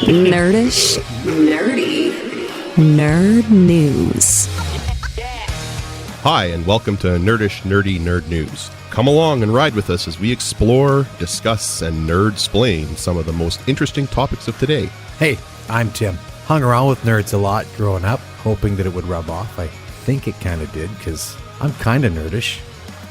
Nerdish. Nerdy. Nerd News. Hi, and welcome to Nerdish Nerdy Nerd News. Come along and ride with us as we explore, discuss, and nerd-splain some of the most interesting topics of today. Hey, I'm Tim. Hung around with nerds a lot growing up, hoping that it would rub off. I think it kind of did, because I'm kind of nerdish.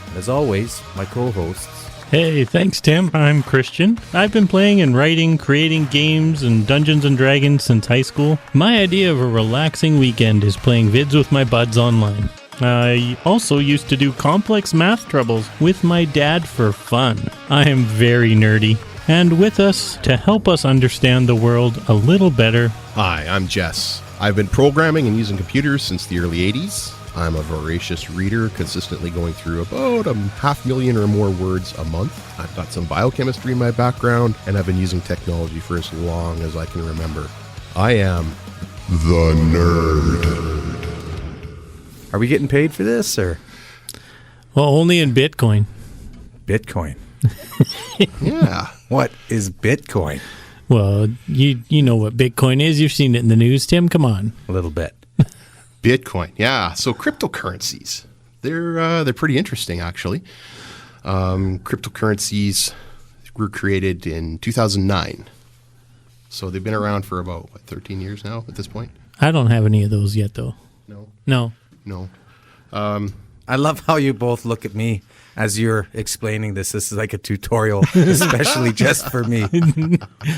And as always, my co-hosts. Hey, thanks, Tim. I'm Christian. I've been playing and writing, creating games and Dungeons & Dragons since high school. My idea of a relaxing weekend is playing vids with my buds online. I also used to do complex math troubles with my dad for fun. I am very nerdy. And with us to help us understand the world a little better. Hi, I'm Jess. I've been programming and using computers since the early 80s. I'm a voracious reader, consistently going through about 500,000 or more words a month. I've got some biochemistry in my background, and I've been using technology for as long as I can remember. I am the nerd. Are we getting paid for this, or? Well, only in Bitcoin. Bitcoin. Yeah. What is Bitcoin? Well, you know what Bitcoin is. You've seen it in the news, Tim. Come on. A little bit. Bitcoin, yeah. So cryptocurrencies, they're pretty interesting, actually. Cryptocurrencies were created in 2009. So they've been around for about, 13 years now at this point? I don't have any of those yet, though. No. I love how you both look at me as you're explaining this. This is like a tutorial, especially just for me.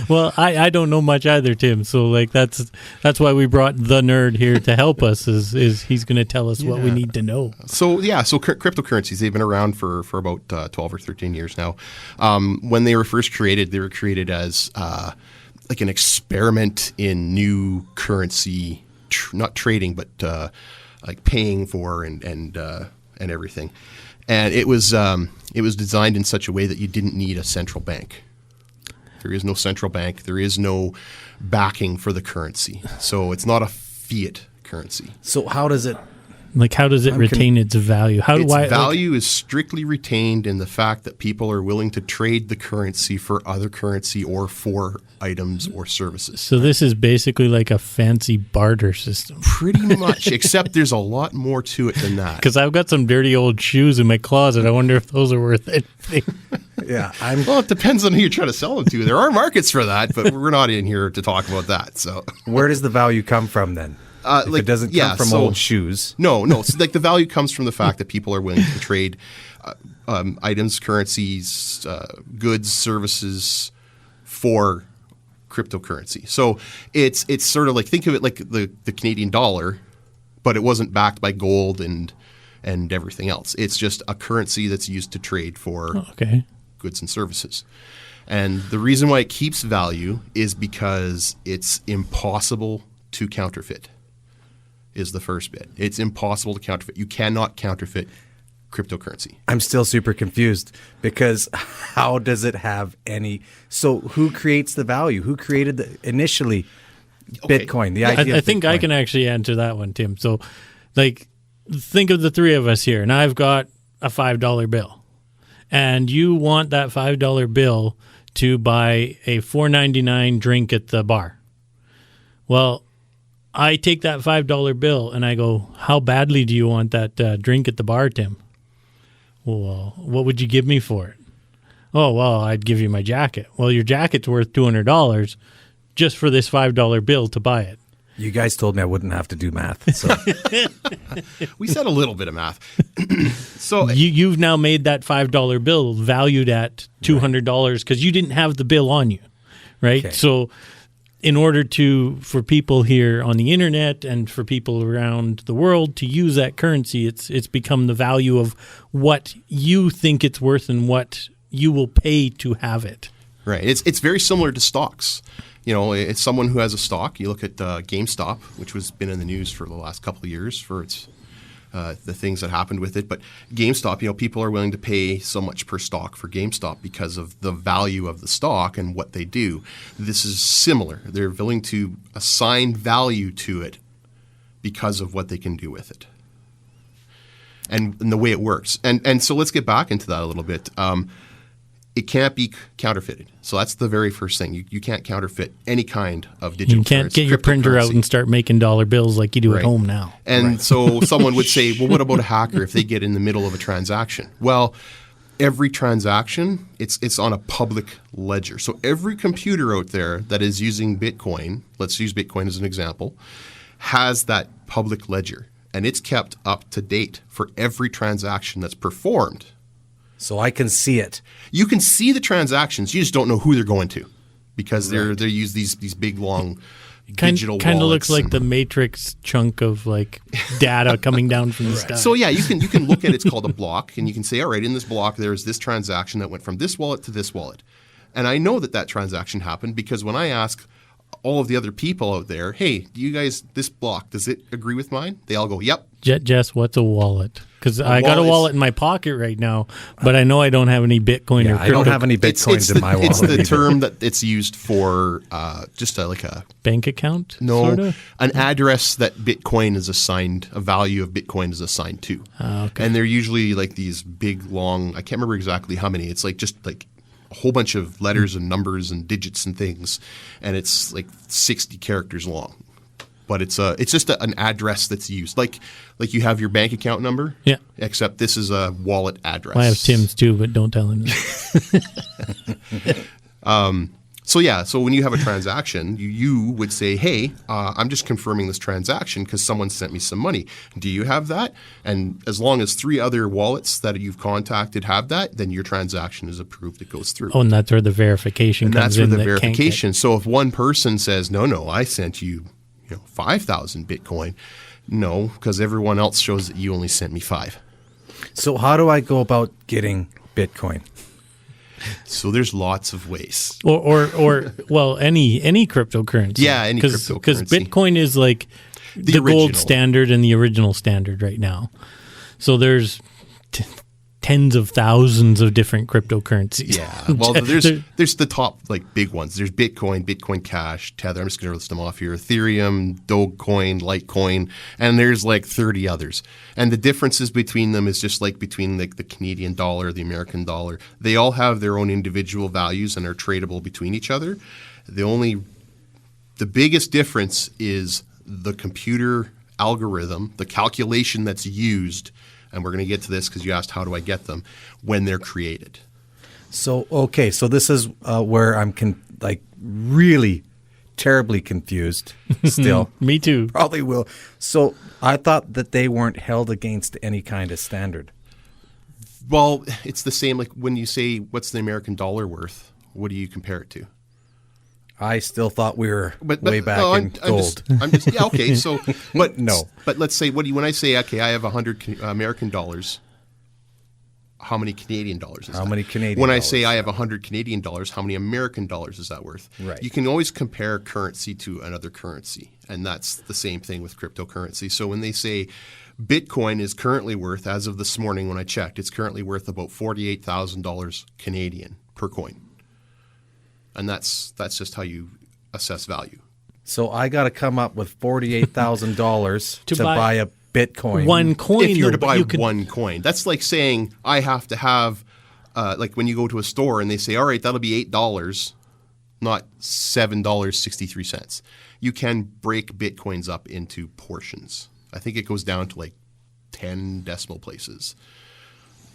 Well, I don't know much either, Tim. So that's why we brought the nerd here to help us. Is he's going to tell us what we need to know. So cryptocurrencies, they've been around for about 12 or 13 years now. When they were first created, they were created as like an experiment in new currency, not trading, but like paying for and everything. And it was designed in such a way that you didn't need a central bank. There is no central bank. There is no backing for the currency. So it's not a fiat currency. So how does it retain its value? Its value is strictly retained in the fact that people are willing to trade the currency for other currency or for items or services. So this is basically like a fancy barter system. Pretty much, except there's a lot more to it than that. Because I've got some dirty old shoes in my closet. I wonder if those are worth it. Yeah, well, it depends on who you're trying to sell them to. There are markets for that, but we're not in here to talk about that. So where does the value come from then? If it doesn't come from old shoes. No. So like the value comes from the fact that people are willing to trade items, currencies, goods, services for cryptocurrency. So it's sort of like, think of it like the Canadian dollar, but it wasn't backed by gold and everything else. It's just a currency that's used to trade for goods and services. And the reason why it keeps value is because it's impossible to counterfeit. Is the first bit. It's impossible to counterfeit. You cannot counterfeit cryptocurrency. I'm still super confused because how does it have any? So who creates the value? Who created initially Bitcoin? The idea. I think Bitcoin. I can actually answer that one, Tim. So, think of the three of us here, and I've got a $5 bill, and you want that $5 bill to buy a $4.99 drink at the bar. Well, I take that $5 bill and I go, how badly do you want that drink at the bar, Tim? Well, what would you give me for it? Oh, well, I'd give you my jacket. Well, your jacket's worth $200 just for this $5 bill to buy it. You guys told me I wouldn't have to do math. So. We said a little bit of math. So you've now made that $5 bill valued at $200 because you didn't have the bill on you, right? Okay. So in order for people here on the internet and for people around the world to use that currency, it's become the value of what you think it's worth and what you will pay to have it. Right. It's very similar to stocks. You know, it's someone who has a stock. You look at GameStop, which has been in the news for the last couple of years for its the things that happened with it. But GameStop, people are willing to pay so much per stock for GameStop because of the value of the stock and what they do. This is similar. They're willing to assign value to it because of what they can do with it and the way it works. And so let's get back into that a little bit. it can't be counterfeited. So that's the very first thing. You can't counterfeit any kind of digital You can't currency, get your printer out cryptocurrency. and start making dollar bills like you do Right. at home now. And so someone would say, well, what about a hacker if they get in the middle of a transaction? Well, every transaction, it's on a public ledger. So every computer out there that is using Bitcoin, let's use Bitcoin as an example, has that public ledger. And it's kept up to date for every transaction that's performed. So I can see it. You can see the transactions, you just don't know who they're going to because they use these big, long digital Kind of wallets looks like and- the Matrix chunk of like data coming down from the sky. So yeah, you can look at it's called a block, and you can say, all right, in this block there's this transaction that went from this wallet to this wallet, and I know that transaction happened because when I ask all of the other people out there, hey, do you guys this block does it agree with mine? They all go, yep. Jess, what's a wallet? Because I got a wallet's- wallet in my pocket right now, but I know I don't have any Bitcoin or Yeah, I don't crypto have any bitcoins in my wallet. It's the either. term that it's used for just like a bank account. no sorta? an address that Bitcoin is assigned, a value of Bitcoin is assigned to, okay. and they're usually like these big long. I can't remember exactly how many. It's like just like a whole bunch of letters and numbers and digits and things, and it's like 60 characters long. But it's just an address that's used, like you have your bank account number. Yeah. Except this is a wallet address. I have Tim's too, but don't tell him. So when you have a transaction, you would say, hey, I'm just confirming this transaction because someone sent me some money. Do you have that? And as long as 3 other wallets that you've contacted have that, then your transaction is approved. It goes through. Oh, and that's where the verification and comes that's where in. the that can't get- verification. So if one person says, no, I sent you 5,000 Bitcoin, no, because everyone else shows that you only sent me 5. So how do I go about getting Bitcoin? So there's lots of ways. or well, any cryptocurrency. Yeah, any Because cryptocurrency. Bitcoin is like the gold original. standard and the original standard right now. So there's tens of thousands of different cryptocurrencies. Yeah. Well, there's the top like big ones. There's Bitcoin, Bitcoin Cash, Tether. I'm just going to list them off here. Ethereum, Dogecoin, Litecoin, and there's like 30 others. And the differences between them is just like between the Canadian dollar, the American dollar. They all have their own individual values and are tradable between each other. The biggest difference is the computer algorithm, the calculation that's used. And we're going to get to this because you asked how do I get them when they're created. So okay, so this is where I'm really terribly confused. Still, Me too. probably will. So I thought that they weren't held against any kind of standard. Well, it's the same like when you say what's the American dollar worth, what do you compare it to? I still thought we were But way back no, in gold. I'm just yeah, okay. So, but No. But let's say when I say okay, I have 100 American dollars. How many Canadian dollars is How that? many Canadian When I dollars? say I have 100 Canadian dollars, how many American dollars is that worth? Right. You can always compare currency to another currency, and that's the same thing with cryptocurrency. So when they say Bitcoin is currently worth, as of this morning when I checked, it's currently worth about $48,000 Canadian per coin, and that's just how you assess value. So I got to come up with $48,000 To to buy buy a Bitcoin. One coin. If you were though, to but buy you could- one coin, that's like saying I have to have, like when you go to a store and they say, all right, that'll be $8, not $7.63. You can break Bitcoins up into portions. I think it goes down to like 10 decimal places.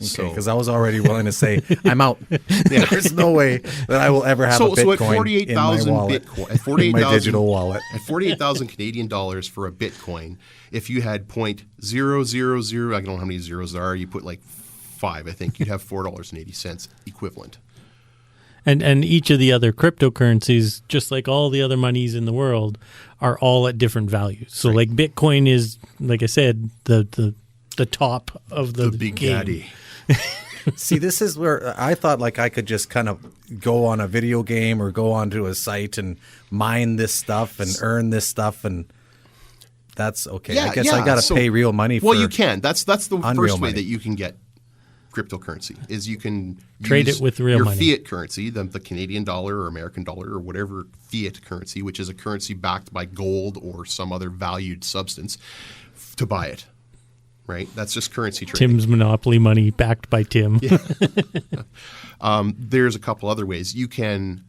Okay, because I was already willing to say I'm out. There's no way that I will ever have a So at Bitcoin in my 48,000 wallet, Bitcoin, at in 48,000 my digital wallet. at 48,000 Canadian dollars for a Bitcoin, if you had .000, I don't know how many zeros there are, you put like 5, I think you'd have $4.80 equivalent. And each of the other cryptocurrencies, just like all the other monies in the world, are all at different values. So like Bitcoin is, like I said, the top of the Big game. Daddy. See, this is where I thought like I could just kind of go on a video game or go onto a site and mine this stuff and earn this stuff, and that's okay. I guess I got to So- pay real money for Well, you can. That's the unreal first way money. that you can get cryptocurrency is you can Trade use it with real your money. fiat currency, the Canadian dollar or American dollar or whatever fiat currency, which is a currency backed by gold or some other valued substance, to buy it. right? That's just currency trading. Tim's Monopoly money backed by Tim. There's a couple other ways. You can,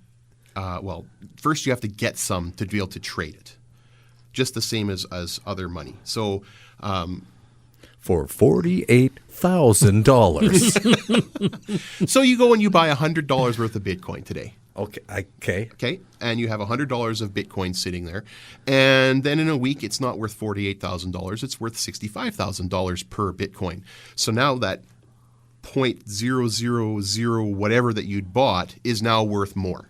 first you have to get some to be able to trade it, just the same as other money. So For $48,000. so you go and you buy $100 worth of Bitcoin today. Okay. Okay, and you have $100 of Bitcoin sitting there, and then in a week it's not worth $48,000; it's worth $65,000 per Bitcoin. So now that 0.000 whatever that you'd bought is now worth more.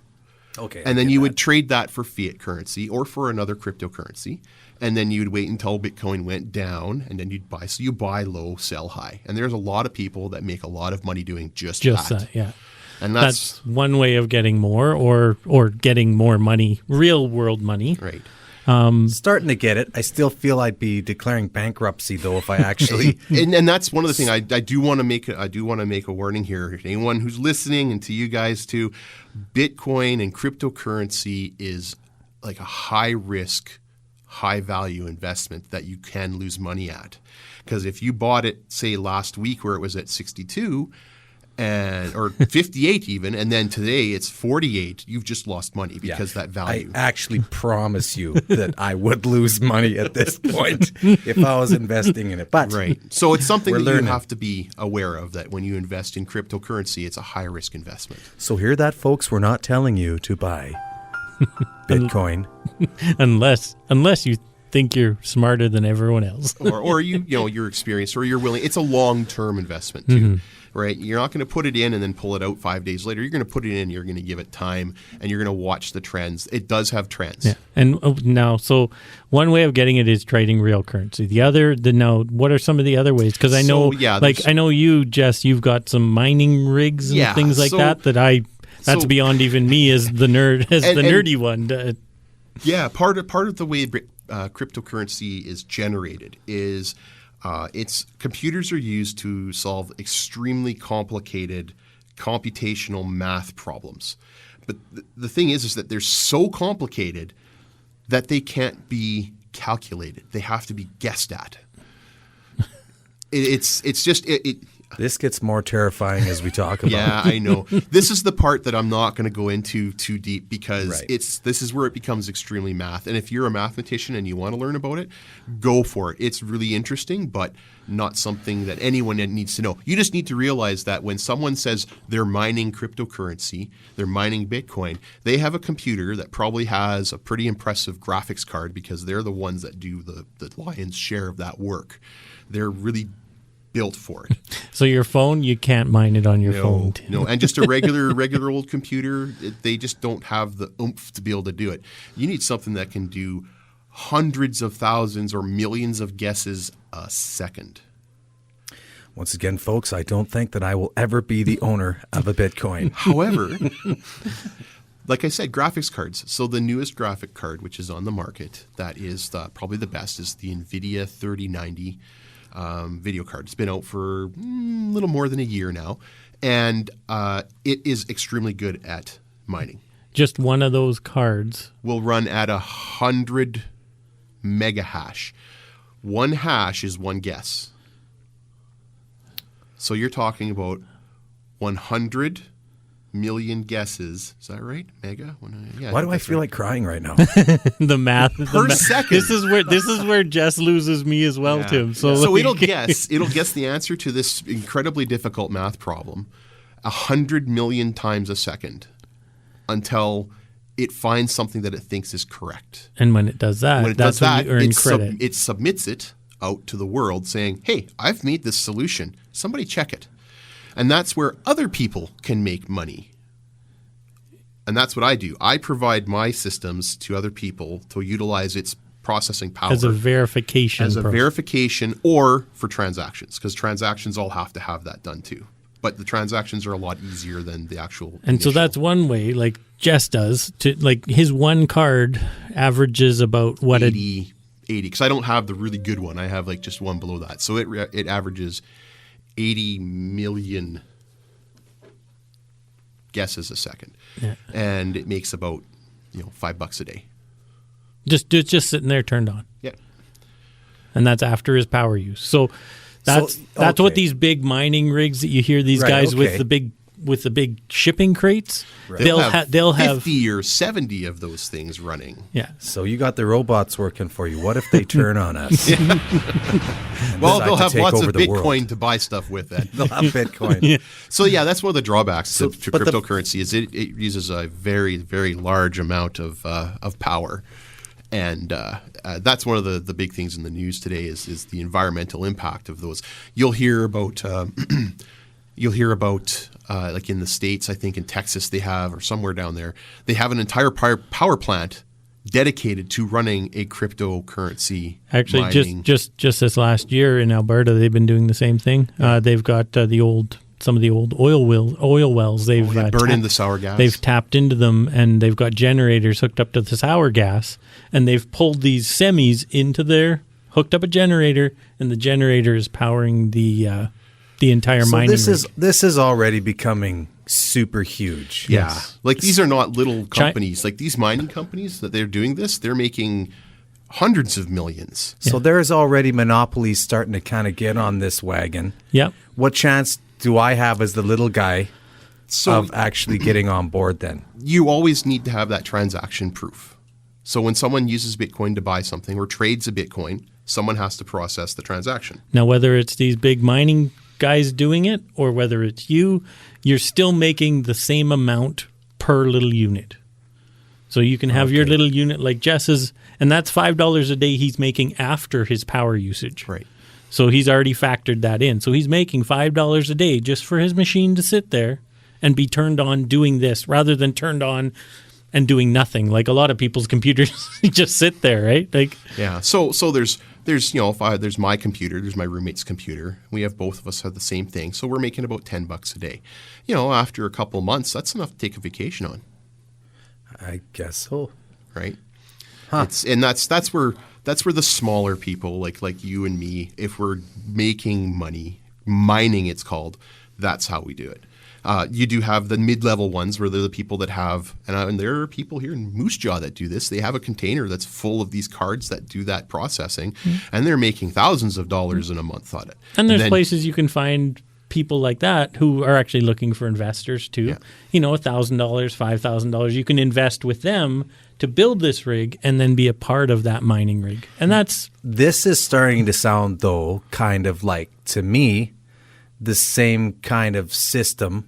Okay. And then you would trade that for fiat currency or for another cryptocurrency, and then you'd wait until Bitcoin went down, and then you'd buy. So you buy low, sell high, and there's a lot of people that make a lot of money doing just that. Yeah. And That's one way of getting more or getting more money, real world money. right. Starting to get it. I still feel I'd be declaring bankruptcy though if I actually. And that's one of the things I do want to make. I do want to make a warning here. Anyone who's listening, and to you guys too, Bitcoin and cryptocurrency is like a high risk, high value investment that you can lose money at. Because if you bought it, say last week where it was at 62. Or 58 even, and then today it's 48, you've just lost money because that value. I actually promise you that I would lose money at this point if I was investing in it. But Right. So it's something We're that learning. you have to be aware of, that when you invest in cryptocurrency, it's a high risk investment. So hear that, folks. We're not telling you to buy Bitcoin. Unless you think you're smarter than everyone else. or you're experienced, or you're willing. It's a long-term investment too. Right? You're not going to put it in and then pull it out 5 days later. You're going to put it in, you're going to give it time, and you're going to watch the trends. It does have trends. Yeah. And now, so one way of getting it is trading real currency. What are some of the other ways? Because I know, I know you, Jess, you've got some mining rigs and things like that that's beyond even me as the nerd, nerdy one. Yeah, part of the way cryptocurrency is generated is computers are used to solve extremely complicated computational math problems. But the thing is that they're so complicated that they can't be calculated. They have to be guessed at. This gets more terrifying as we talk about. Yeah, I know. This is the part that I'm not going to go into too deep because this is where it becomes extremely math. And if you're a mathematician and you want to learn about it, go for it. It's really interesting, but not something that anyone needs to know. You just need to realize that when someone says they're mining cryptocurrency, they're mining Bitcoin, they have a computer that probably has a pretty impressive graphics card because they're the ones that do the lion's share of that work. They're really built for it. So your phone, you can't mine it on your phone. No, and just a regular old computer, they just don't have the oomph to be able to do it. You need something that can do hundreds of thousands or millions of guesses a second. Once again, folks, I don't think that I will ever be the owner of a Bitcoin. However, like I said, graphics cards. So the newest graphic card, which is on the market, that is probably the best, is the NVIDIA 3090 video card. It's been out for a little more than a year now, and it is extremely good at mining. Just one of those cards will run at 100 mega hash. One hash is one guess. So you're talking about 100 million guesses. Is that right? Mega? Yeah, Why do I feel like crying right now? the math per second. This is where Jess loses me as well, Tim. So it'll guess the answer to this incredibly difficult math problem 100 million times a second until it finds something that it thinks is correct. And when it does that, when you earn credit. It submits it out to the world saying, "Hey, I've made this solution. Somebody check it." And that's where other people can make money. And that's what I do. I provide my systems to other people to utilize its processing power. As a verification. Verification or for transactions, because transactions all have to have that done too. But the transactions are a lot easier than the actual And so that's one way, like Jess does, to like his one card averages about what 80, because I don't have the really good one. I have like just one below that. So it averages 80 million guesses a second. Yeah. And it makes about $5 a day. Just sitting there turned on. Yeah. And that's after his power use. So That's okay. what these big mining rigs that you hear these Right, guys okay. with the big shipping crates. They'll They'll have 50 or 70 of those things running. yeah. So you got the robots working for you. What if they turn on us? Well, Decide they'll to have take lots over of the world. Bitcoin to buy stuff with then. They'll have Bitcoin. So yeah, that's one of the drawbacks to but the- cryptocurrency is it uses a very, very large amount of power. And that's one of the big things in the news today is the environmental impact of those. You'll hear about like in the States, I think in Texas they have, or somewhere down there, they have an entire power plant dedicated to running a cryptocurrency. Actually, mining. just this last year in Alberta, they've been doing the same thing. They've got some of the old oil wells. They've burning the sour gas. They've tapped into them, and they've got generators hooked up to the sour gas, and they've pulled these semis into there, hooked up a generator, and the generator is powering the entire So mining. this is already becoming super huge. Yeah. Yes. Like these are not little companies. Like these mining companies that they're doing this, they're making hundreds of millions. So there's already monopolies starting to kind of get on this wagon. Yep. What chance do I have as the little guy So of actually getting on board then? you always need to have that transaction proof. So when someone uses Bitcoin to buy something or trades a Bitcoin, someone has to process the transaction. Now, whether it's these big mining guys doing it or whether it's you're still making the same amount per little unit. So you can have your little unit like Jess's, and that's $5 a day he's making after his power usage. Right. So he's already factored that in. So he's making $5 a day just for his machine to sit there and be turned on doing this rather than turned on and doing nothing. Like a lot of people's computers just sit there, right? Like Yeah. So there's there's my computer, there's my roommate's computer. We have both of us have the same thing. So we're making about $10 a day. After a couple months, that's enough to take a vacation on, I guess so. right? That's where the smaller people like you and me, if we're making money, mining it's called, that's how we do it. You do have the mid-level ones where they're the people that have, and there are people here in Moose Jaw that do this. They have a container that's full of these cards that do that processing, and they're making thousands of dollars in a month on it. And there's then- places you can find people like that who are actually looking for investors too. Yeah. $1,000, $5,000. You can invest with them to build this rig and then be a part of that mining rig. And that's This is starting to sound, though, kind of like, to me, the same kind of system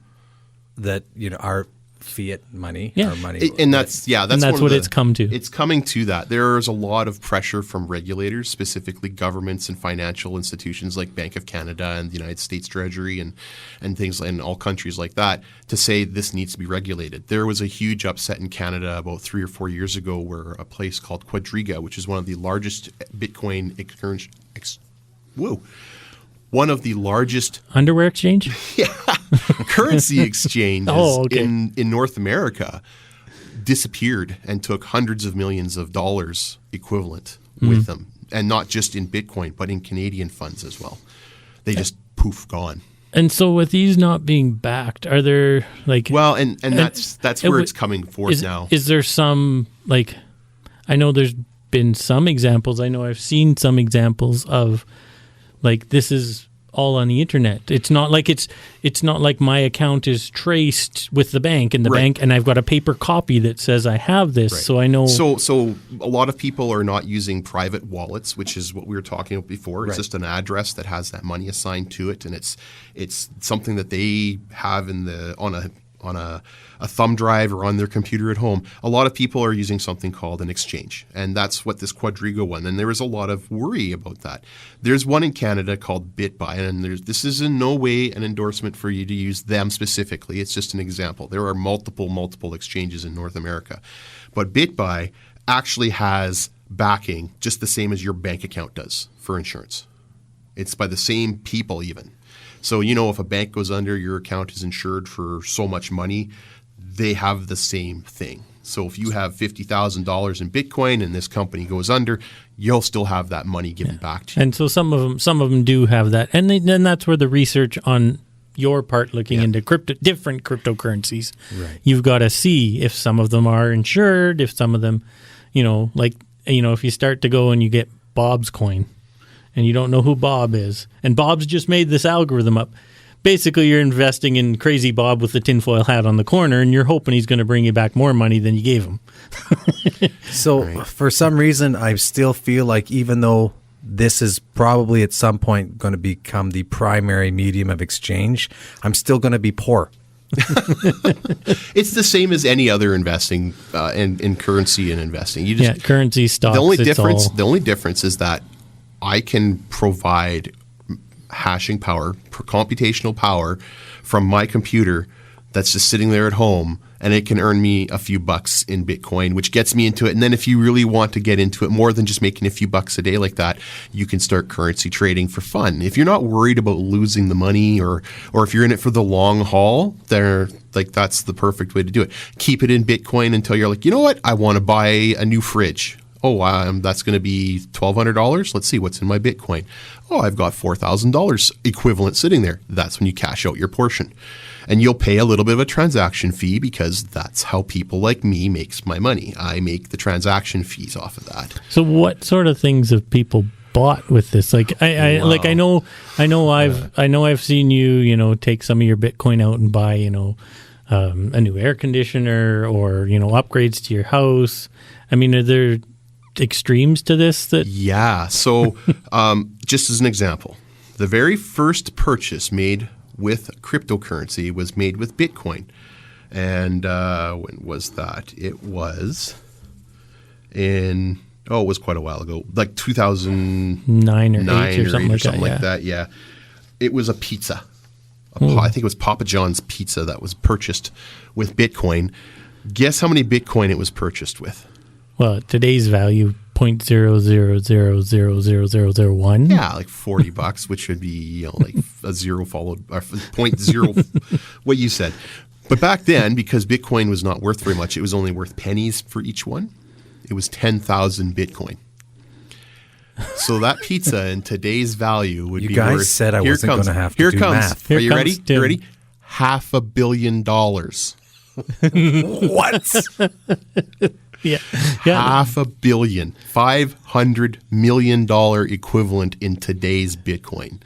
that, our fiat money, Yeah. our money. And that's and one that's of what the- it's come to. It's coming to that. There's a lot of pressure from regulators, specifically governments and financial institutions like Bank of Canada and the United States Treasury and things in all countries like that, to say this needs to be regulated. There was a huge upset in Canada about 3 or 4 years ago where a place called Quadriga, which is one of the largest Bitcoin one of the largest underwear exchange. currency exchanges Oh, okay. in North America, disappeared and took hundreds of millions of dollars equivalent with them. And not just in Bitcoin, but in Canadian funds as well. They just poof, gone. And so with these not being backed, are there like Well, and that's it where would- it's coming forth now. Is there some I know there's been some examples. I know I've seen some examples of this is all on the internet. It's not like it's not like my account is traced with the bank and the Right. bank and I've got a paper copy that says I have this, so I know. So a lot of people are not using private wallets, which is what we were talking about before. It's just an address that has that money assigned to it, and it's something that they have on a thumb drive or on their computer at home. A lot of people are using something called an exchange, and that's what this Quadriga one. And there is a lot of worry about that. There's one in Canada called BitBuy, and this is in no way an endorsement for you to use them specifically. It's just an example. There are multiple exchanges in North America, but BitBuy actually has backing just the same as your bank account does for insurance. It's by the same people even. So, if a bank goes under, your account is insured for so much money, they have the same thing. So if you have $50,000 in Bitcoin and this company goes under, you'll still have that money given back to you. And so some of them do have that. And then that's where the research on your part looking into different cryptocurrencies. Right. You've got to see if some of them are insured, if some of them, if you start to go and you get Bob's coin and you don't know who Bob is, and Bob's just made this algorithm up. Basically, you're investing in crazy Bob with the tinfoil hat on the corner, and you're hoping he's going to bring you back more money than you gave him. So for some reason, I still feel like even though this is probably at some point going to become the primary medium of exchange, I'm still going to be poor. It's the same as any other investing in currency and investing. You just currency, stocks. the only difference is that I can provide hashing power, computational power from my computer that's just sitting there at home, and it can earn me a few bucks in Bitcoin, which gets me into it. And then if you really want to get into it more than just making a few bucks a day like that, you can start currency trading for fun. If you're not worried about losing the money, or if you're in it for the long haul, that's the perfect way to do it. Keep it in Bitcoin until you're like, you know what, I want to buy a new fridge. Oh, that's going to be $1,200. Let's see what's in my Bitcoin. Oh, I've got $4,000 equivalent sitting there. That's when you cash out your portion. And you'll pay a little bit of a transaction fee because that's how people like me makes my money. I make the transaction fees off of that. So what sort of things have people bought with this? Like I know I've seen you take some of your Bitcoin out and buy, a new air conditioner or, upgrades to your house. I mean, are there extremes to this Yeah. So just as an example, the very first purchase made with cryptocurrency was made with Bitcoin. And when was that? It was it was quite a while ago, like 2009 or 8 or something like that. Yeah. It was a pizza. I think it was Papa John's pizza that was purchased with Bitcoin. Guess how many Bitcoin it was purchased with? Well, today's value, 0.00000001. Yeah, like $40, which would be like a zero followed or 0.0 what you said. But back then, because Bitcoin was not worth very much, it was only worth pennies for each one. It was 10,000 Bitcoin. So that pizza in today's value would be worth. You guys said I wasn't going to have to do math. Are you ready? You ready? $500 million. What? Yeah. $500 million. $500 million equivalent in today's Bitcoin.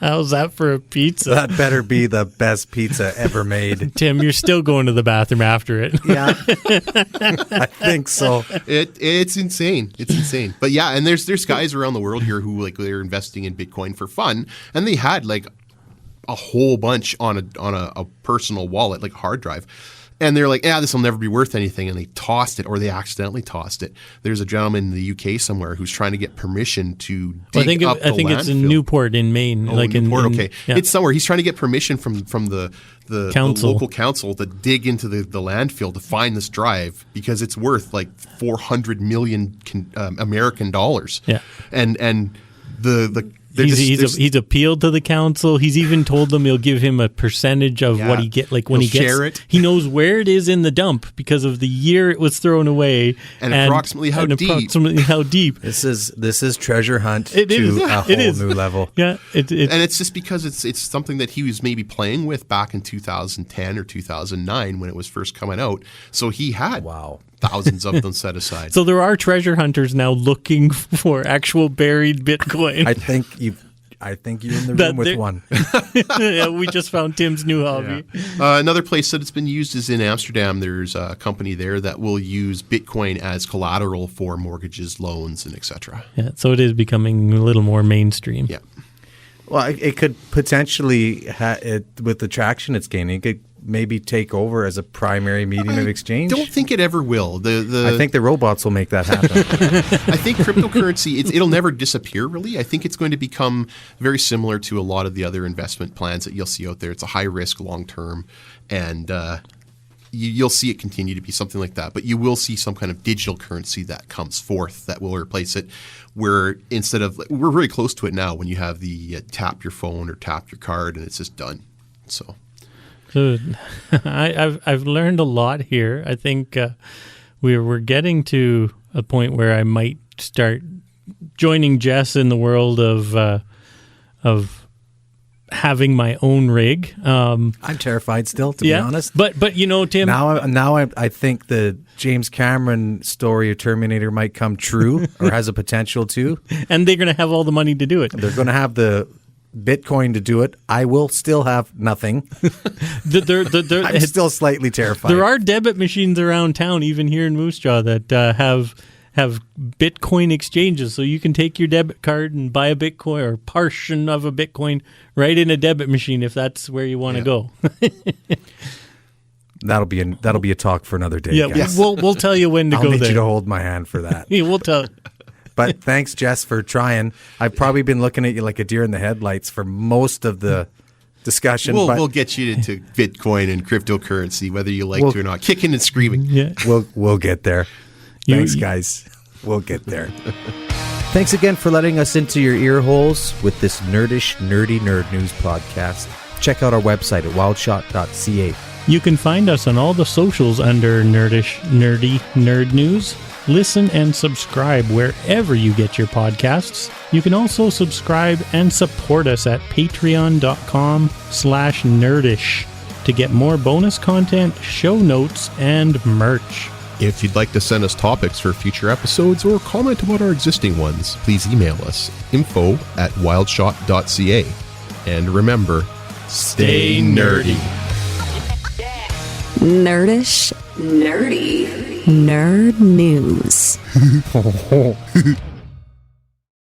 How's that for a pizza? That better be the best pizza ever made. Tim, you're still going to the bathroom after it. Yeah. I think so. It's insane. It's insane. But yeah, and there's guys around the world here who they're investing in Bitcoin for fun, and they had like a whole bunch on a personal wallet, like a hard drive. And they're like, this will never be worth anything. And they tossed it, or they accidentally tossed it. There's a gentleman in the UK somewhere who's trying to get permission to dig up the landfill. I think it's in Newport in Maine. Oh, Newport, okay. Yeah. It's somewhere. He's trying to get permission from the council. local council to dig into the landfill to find this drive because it's worth like 400 million American dollars. Yeah. And He's appealed to the council. He's even told them he'll give him a percentage of what he get. Like when he'll he gets share it. He knows where it is in the dump because of the year it was thrown away and approximately how deep. This is treasure hunt a whole new level. Yeah, and it's just because it's something that he was maybe playing with back in 2010 or 2009 when it was first coming out. So he had thousands of them set aside. So there are treasure hunters now looking for actual buried Bitcoin. I think you're in the room with one. Yeah, we just found Tim's new hobby. Yeah. Another place that it's been used is in Amsterdam. There's a company there that will use Bitcoin as collateral for mortgages, loans, and etc. Yeah, so it is becoming a little more mainstream. Yeah. Well, it could potentially, with the traction it's gaining, it could maybe take over as a primary medium of exchange. I don't think it ever will. I think the robots will make that happen. I think cryptocurrency, it'll never disappear, really. I think it's going to become very similar to a lot of the other investment plans that you'll see out there. It's a high risk, long term, and you'll see it continue to be something like that. But you will see some kind of digital currency that comes forth that will replace it, where instead of, we're very close to it now when you have the tap your phone or tap your card and it's just done. So I've learned a lot here. I think we're getting to a point where I might start joining Jess in the world of having my own rig. I'm terrified still, to be honest. But you know, Tim. Now I think the James Cameron story of Terminator might come true or has a potential to. And they're going to have all the money to do it. They're going to have the Bitcoin to do it. I will still have nothing. I'm still slightly terrified. There are debit machines around town, even here in Moose Jaw, that have Bitcoin exchanges, so you can take your debit card and buy a Bitcoin or portion of a Bitcoin right in a debit machine if that's where you want to go. That'll be a talk for another day. Yeah, guys. we'll tell you when to I'll go need there. you to hold my hand for that. Yeah, we'll tell. But thanks, Jess, for trying. I've probably been looking at you like a deer in the headlights for most of the discussion. We'll get you into Bitcoin and cryptocurrency, whether you like to or not. Kicking and screaming. Yeah. We'll get there. Thanks, guys. We'll get there. Thanks again for letting us into your ear holes with this nerdish, nerdy nerd news podcast. Check out our website at wildshot.ca. You can find us on all the socials under Nerdish, Nerdy, Nerd News. Listen and subscribe wherever you get your podcasts. You can also subscribe and support us at patreon.com/nerdish to get more bonus content, show notes, and merch. If you'd like to send us topics for future episodes or comment about our existing ones, please email us info@wildshot.ca. And remember, stay nerdy. Nerdish, nerdy, nerd news.